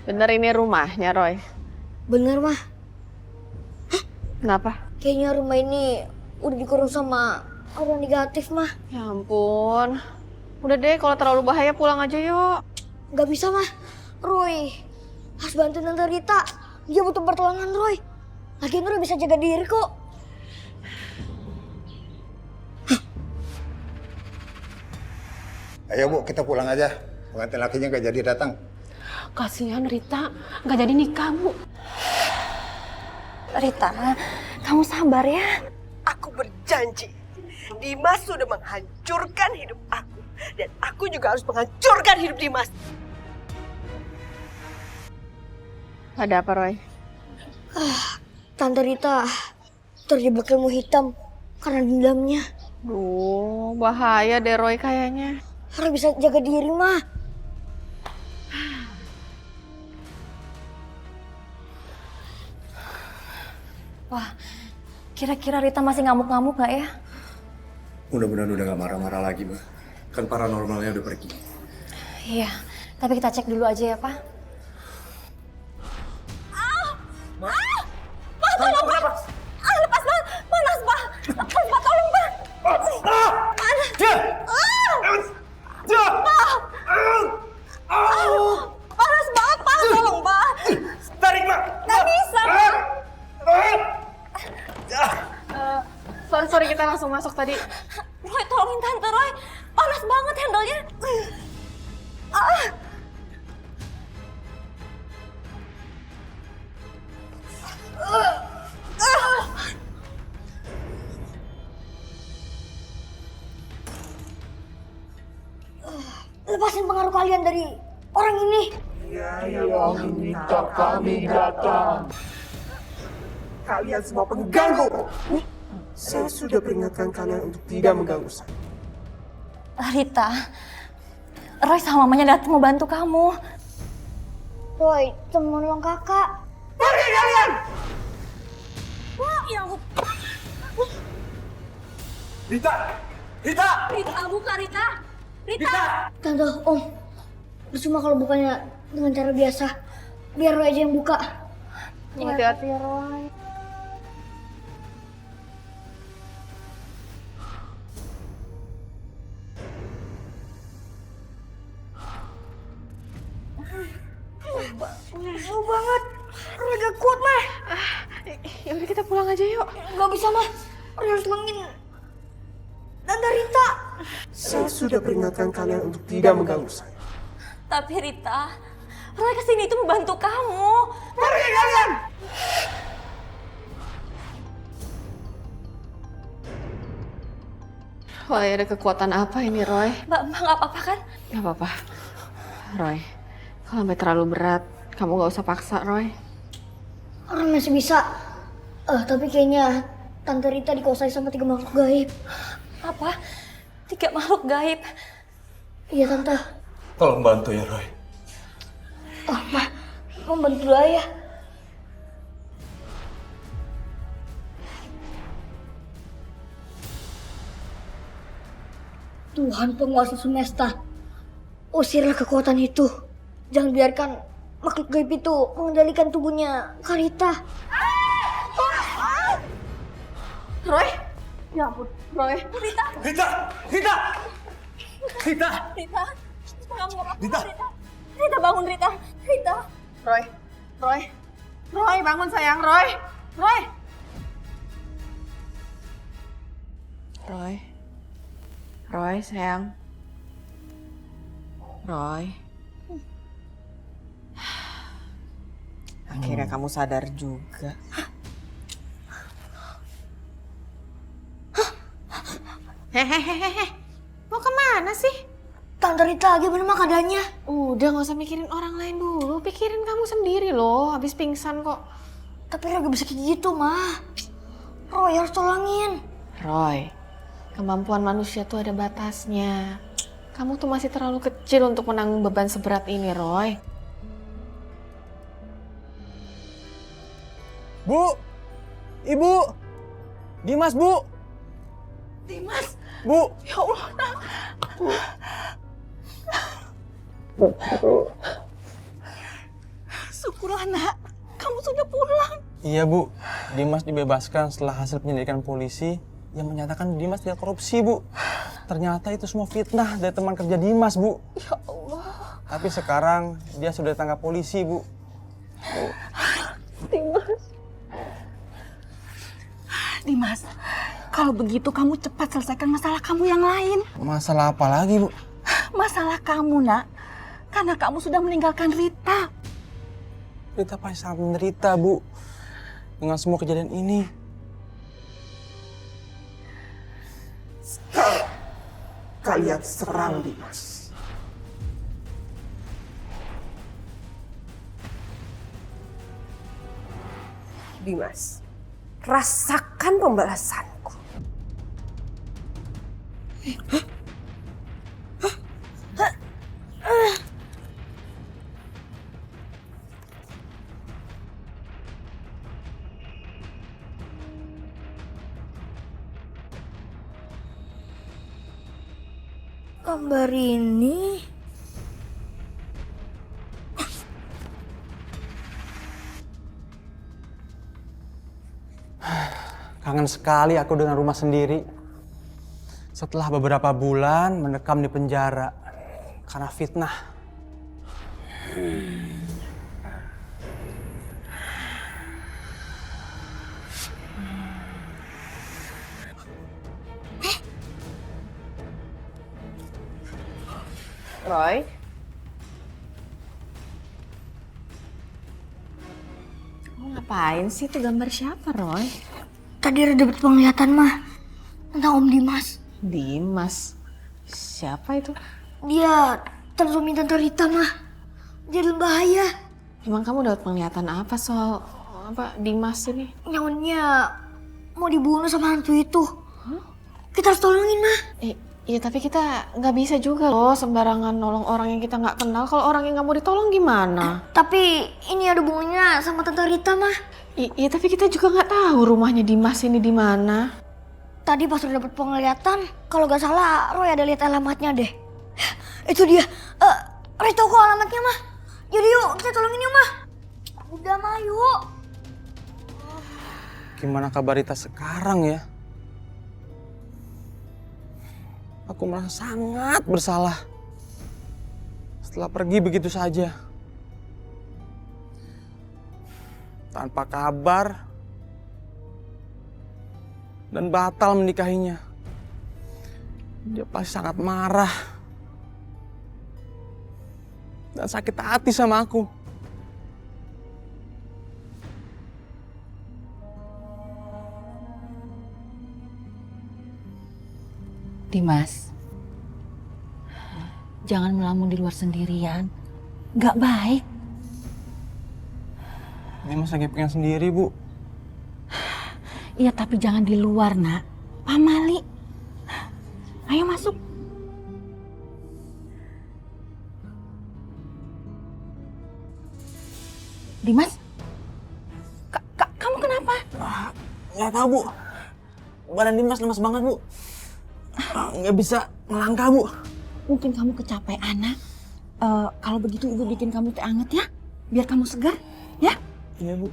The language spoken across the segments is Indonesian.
Bener ini rumahnya, Roy? Bener, Mah. Kenapa? Kayaknya rumah ini udah dikurung sama orang negatif, Mah. Ya ampun. Udah deh, kalau terlalu bahaya pulang aja yuk. Gak bisa, Mah. Roy harus bantu Tante Rita. Dia butuh pertolongan, Roy. Lagian Roy bisa jaga diri kok. Ayo Bu, kita pulang aja. Pengantin lakinya gak jadi datang. Kasihan Rita, nggak jadi nikah, Bu. Rita, kamu sabar ya. Aku berjanji, Dimas sudah menghancurkan hidup aku. Dan aku juga harus menghancurkan hidup Dimas. Ada apa, Roy? Tante Rita terjebak ilmu hitam karena dendamnya. Duh, bahaya deh Roy kayaknya. Roy bisa jaga diri, Mah. Wah, kira-kira Rita masih ngamuk-ngamuk gak ya? Mudah-mudahan udah gak marah-marah lagi, Mbak. Kan paranormalnya udah pergi. Iya, tapi kita cek dulu aja ya, Pak. Tolong, Pak! Lepas, Pak! Panas, Pak! Lepas, Pak! Tolong, Pak! Panas! Panas banget, Pak! Tolong, Pak! Tarik, Mbak! Nggak bisa, Pak! Sorry, kita langsung masuk tadi. Roy, tolongin Tante Roy! Panas banget handle-nya! Lepasin pengaruh kalian dari orang ini. Kalian semua pengganggu. Saya sudah peringatkan kalian untuk tidak mengganggu saya. Rita, Roy sama mamanya datang mau bantu kamu. Roy, temen lo kakak. Pergi kalian! Wah, ya Rita! Rita! Rita, buka Rita! Rita! Tante, Om. Cuma kalau bukanya dengan cara biasa. Biar Roy aja yang buka. Hati-hati ya, Roy. Jauh banget. Roy gak kuat, Mah. Ya udah kita pulang aja yuk. Gak bisa, Mah. Roy harus temenin Tante Rita. Saya sudah peringatkan kalian untuk tidak mengganggu saya. Tapi Rita, Roy kesini itu mau bantu kamu. Pergi kalian! Roy, ada kekuatan apa ini, Roy? Mbak nggak apa-apa kan? Gak apa-apa. Roy, kalau sampai terlalu berat, kamu gak usah paksa, Roy. Orang masih bisa. Tapi kayaknya Tante Rita dikuasai sama 3 makhluk gaib. Apa? 3 makhluk gaib. Iya, Tante. Tolong bantu ya, Roy. Mah, mau bantu dulu ya. Tuhan penguasa semesta, usirlah kekuatan itu. Jangan biarkan makhluk gaib itu mengendalikan tubuhnya Karita. Roy? Ya ampun, Roy. Rita, Rita! Rita! Rita! Rita, kamu nggak apa-apa, Rita. Rita. Rita bangun, Rita. Rita. Roy, Roy. Roy, bangun sayang, Roy. Roy. Roy. Roy, sayang. Roy. Akhirnya kamu sadar juga. Hehehehe. Mau kemana sih? Tante Rita gimana keadaannya? Udah gak usah mikirin orang lain dulu. Pikirin kamu sendiri loh. Habis pingsan kok. Tapi Roy gak bisa kayak gitu, Mah. Roy harus tolongin. Roy, kemampuan manusia tuh ada batasnya. Kamu tuh masih terlalu kecil untuk menanggung beban seberat ini, Roy. Bu! Ibu! Dimas, Bu! Dimas! Bu! Ya Allah! syukurlah nak, kamu sudah pulang. Iya Bu, Dimas dibebaskan setelah hasil penyelidikan polisi yang menyatakan Dimas tidak korupsi Bu. Ternyata itu semua fitnah dari teman kerja Dimas Bu. Ya Allah. Tapi sekarang dia sudah ditangkap polisi Bu. Dimas, kalau begitu kamu cepat selesaikan masalah kamu yang lain. Masalah apa lagi Bu? Masalah kamu nak, karena kamu sudah meninggalkan Rita. Rita pasti sangat menderita Bu dengan semua kejadian ini. Sekarang kalian serang Dimas. Dimas, rasakan pembalasanku. Gambar ini Kangen sekali aku dengan rumah sendiri. Setelah beberapa bulan mendekam di penjara karena fitnah. Roy, Kamu ngapain sih? Itu gambar siapa, Roy? tadi ada dapat penglihatan mah tentang Om Dimas. Dimas. Siapa itu? Dia tersumi Tante Rita mah. Dia dalam bahaya. Emang kamu dapat penglihatan apa soal Dimas ini? Nyawannya mau dibunuh sama hantu itu. Kita harus tolongin mah. Iya tapi kita nggak bisa juga loh sembarangan nolong orang yang kita nggak kenal. Kalau orang yang nggak mau ditolong gimana? Tapi ini ada hubungannya sama Tante Rita mah. Iya tapi kita juga nggak tahu rumahnya Dimas ini di mana. Tadi pas udah dapat penglihatan, kalau gak salah Roy ada lihat alamatnya deh. Itu dia. Roy tahu kok alamatnya mah. Jadi yuk kita tolongin yuk mah. Udah mah yuk. Gimana kabar Rita sekarang ya? Aku merasa sangat bersalah setelah pergi begitu saja. Tanpa kabar dan batal menikahinya. Dia pasti sangat marah dan sakit hati sama aku. Dimas, jangan melamun di luar sendirian. Gak baik. Dimas lagi pengen sendiri, Bu. Iya, tapi jangan di luar, nak. Pamali. Ayo masuk. Dimas, kamu kenapa? Nggak tahu, Bu. Badan Dimas lemas banget, Bu. Nggak bisa melangkah, Bu. Mungkin kamu kecapean, nak. Kalau begitu ibu bikin kamu teh anget ya, biar kamu segar, ya? Iya, Bu.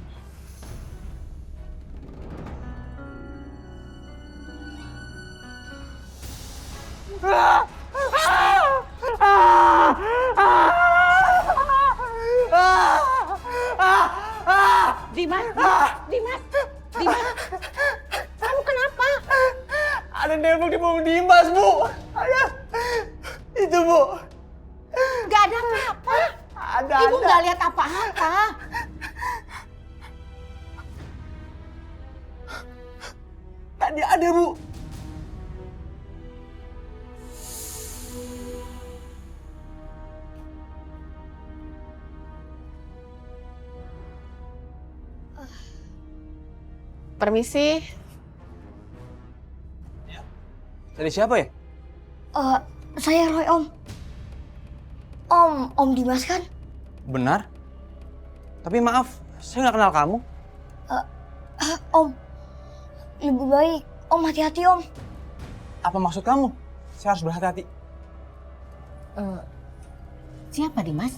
Dimas, Dimas, Dimas, kamu kenapa? Ada nembok di punggung Dimas, Bu. Itu, Bu. Gak ada apa-apa. Ibu gak lihat apa-apa. Tadi ada, Bu. Permisi. Dari siapa ya? Saya Roy, Om. Om Dimas kan? Benar. Tapi maaf, saya nggak kenal kamu. Om, lebih baik Om hati-hati, Om. Apa maksud kamu? Saya harus berhati-hati. Siapa Dimas?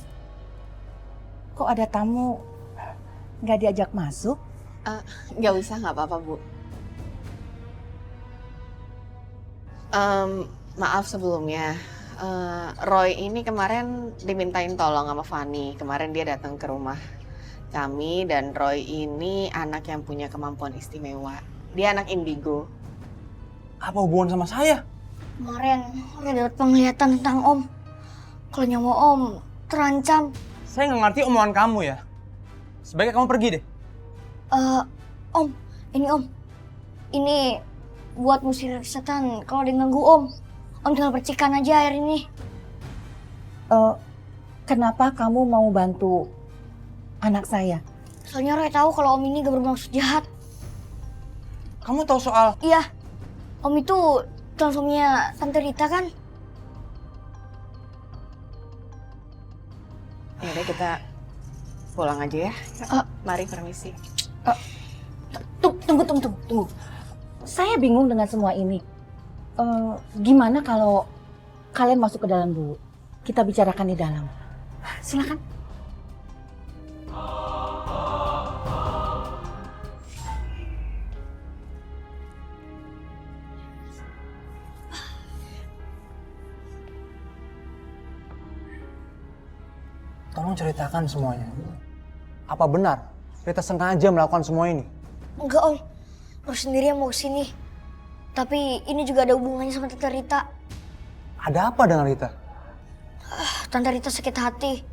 Kok ada tamu Nggak diajak masuk? Nggak usah, nggak apa-apa, Bu. Maaf sebelumnya. Roy ini kemarin dimintain tolong sama Fanny. Kemarin dia datang ke rumah kami dan Roy ini anak yang punya kemampuan istimewa. Dia anak indigo. Apa hubungan sama saya? Kemarin Roy dapat penglihatan tentang Om. Kalau nyawa Om terancam. Saya nggak ngerti omongan kamu ya. Sebaiknya kamu pergi deh. Om. Ini buat musir setan kalau dia ganggu Om. Om tinggal percikan aja air ini. Kenapa kamu mau bantu anak saya? Soalnya Roy tahu kalau Om ini gak bermaksud jahat. Kamu tahu soal... Iya, Om itu calon suaminya Tante Rita kan? Ya udah kita pulang aja ya. Mari permisi. Tunggu. Saya bingung dengan semua ini. Gimana kalau kalian masuk ke dalam dulu? Kita bicarakan di dalam. Silakan. Tolong ceritakan semuanya. Apa benar Rita sengaja melakukan semua ini? Enggak Om, Roy sendiri yang mau kesini. Tapi ini juga ada hubungannya sama Tante Rita. Ada apa dengan Rita? Tante Rita sakit hati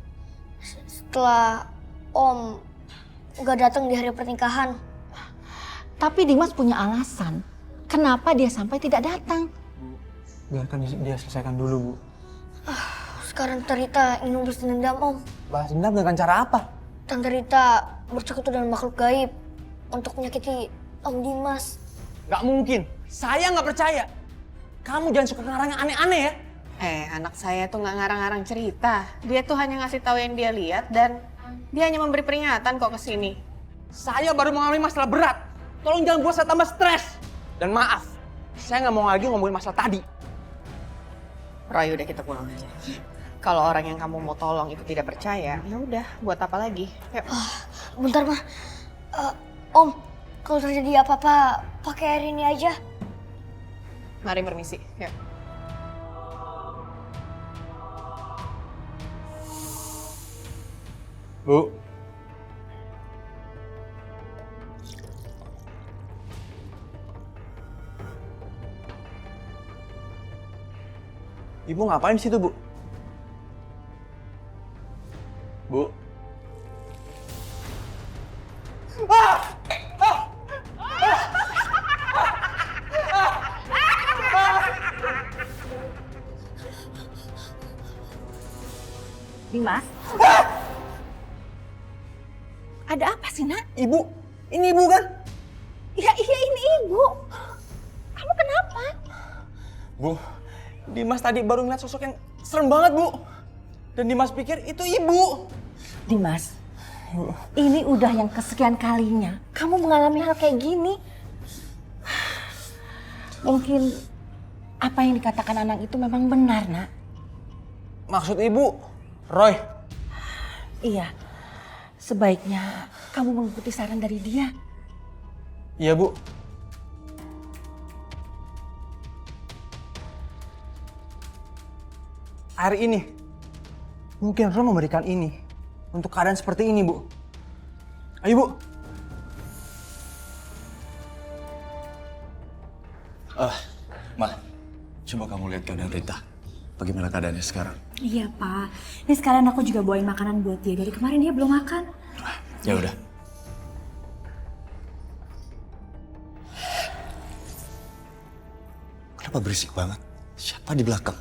setelah Om gak datang di hari pernikahan. Tapi Dimas punya alasan. Kenapa dia sampai tidak datang? Biarkan dia selesaikan dulu, Bu. Sekarang Tante Rita ingin membalas dendam Om. Balas dendam dengan cara apa? Tante Rita bersekutu dengan makhluk gaib untuk menyakiti Om Dimas. Gak mungkin. Saya nggak percaya. Kamu jangan suka ngarang yang aneh-aneh ya. Anak saya tuh nggak ngarang-ngarang cerita. Dia tuh hanya ngasih tahu yang dia lihat dan dia hanya memberi peringatan kok ke sini. Saya baru mengalami masalah berat. Tolong jangan buat saya tambah stres. Dan maaf, saya nggak mau lagi ngomongin masalah tadi. Roy, udah kita pulang aja. Kalau orang yang kamu mau tolong itu tidak percaya, ya udah, buat apa lagi? Yuk. Bentar mah, Om, kalau terjadi apa-apa pakai air ini aja. Mari permisi. Yuk. Bu. Ibu ngapain di situ, Bu? Bu. Dimas? Ada apa sih, Nak? Ibu, ini Ibu kan? Iya, ini Ibu. Kamu kenapa? Bu, Dimas tadi baru ngeliat sosok yang serem banget, Bu. Dan Dimas pikir itu Ibu. Dimas, ini udah yang kesekian kalinya kamu mengalami hal kayak gini. Mungkin apa yang dikatakan anak itu memang benar, Nak. Maksud Ibu, Roy? Iya, sebaiknya kamu mengikuti saran dari dia. Iya, Bu. Air ini, mungkin Roy memberikan ini untuk keadaan seperti ini, Bu. Ayo, Bu. Ma, coba kamu lihat keadaan Rita. Bagaimana keadaannya sekarang? Iya, Pak. Ini sekarang aku juga bawain makanan buat dia. Dari kemarin dia belum makan. Ya udah. Kenapa berisik banget? Siapa di belakang?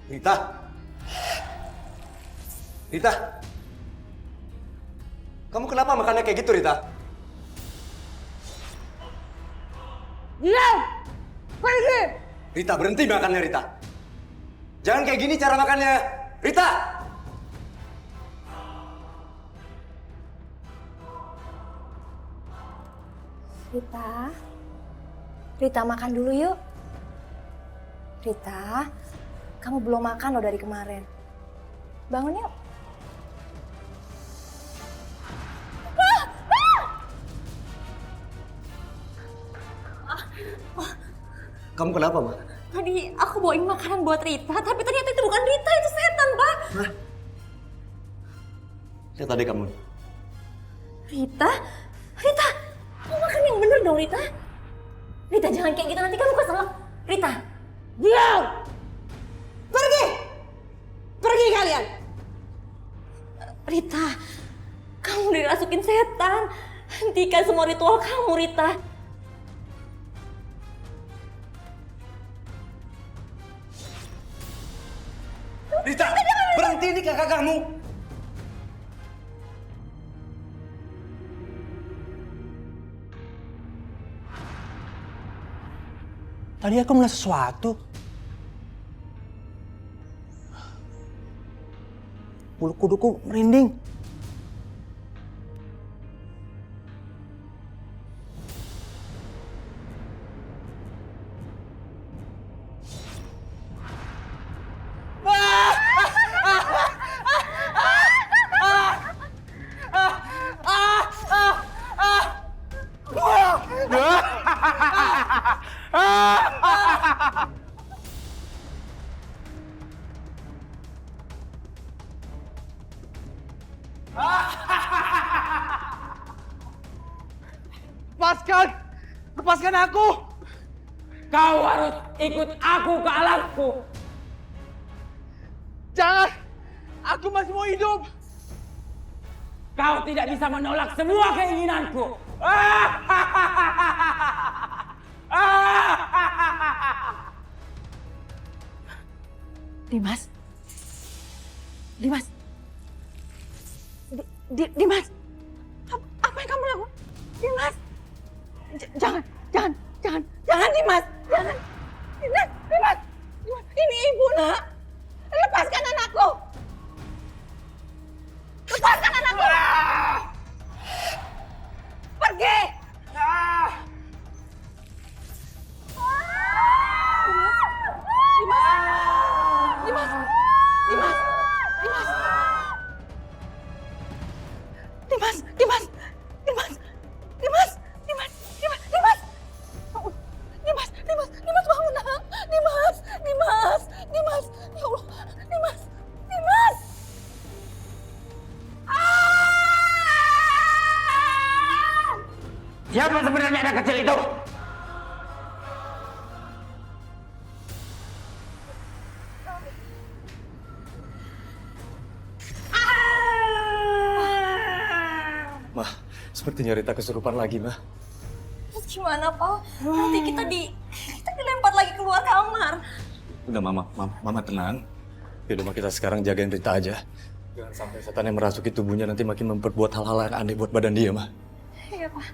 Rita? Rita? Kamu kenapa makannya kayak gitu, Rita? Diam! Pergi! Rita, berhenti makannya, Rita. Jangan kayak gini cara makannya. Rita! Rita makan dulu yuk. Rita, Kamu belum makan loh dari kemarin. Bangun yuk. Kamu kenapa, Ma? Tadi aku bawain makanan buat Rita, tapi ternyata itu bukan Rita, itu setan, Pak. Lihat tadi kamu. Rita? Rita, kamu makan yang bener dong, Rita. Rita, jangan kayak gitu, nanti kamu keselak. Rita, Diam! Pergi! Pergi kalian! Rita, kamu dirasukin setan. Hentikan semua ritual kamu, Rita. Rita, berhenti ini kakak kamu. Tadi aku melihat sesuatu. Bulu kuduku merinding. Lepaskan! Lepaskan aku! Kau harus ikut aku ke alamku. Jangan! Aku masih mau hidup! Kau tidak bisa menolak semua keinginanku! Dimas. Dimas. Dimas. Apa yang kamu lakukan? Dimas. Jangan Dimas. Jangan. Dimas. Ini ibu, Nak. Lepaskan anakku. Lepaskan anakku. Pergi. Dimas, bangun, Nak. Dimas. Ya Allah, Dimas. Siapa sebenarnya anak kecil itu? Ma, sepertinya Rita kesurupan lagi, Ma. terus gimana, Pak? Nanti kita dilempar lagi keluar kamar. Udah, Mama tenang. Yaudah, Ma, kita sekarang jagain Rita aja. Jangan sampai setan yang merasuki tubuhnya nanti makin memperbuat hal-hal yang aneh buat badan dia, Ma. Iya, Pak.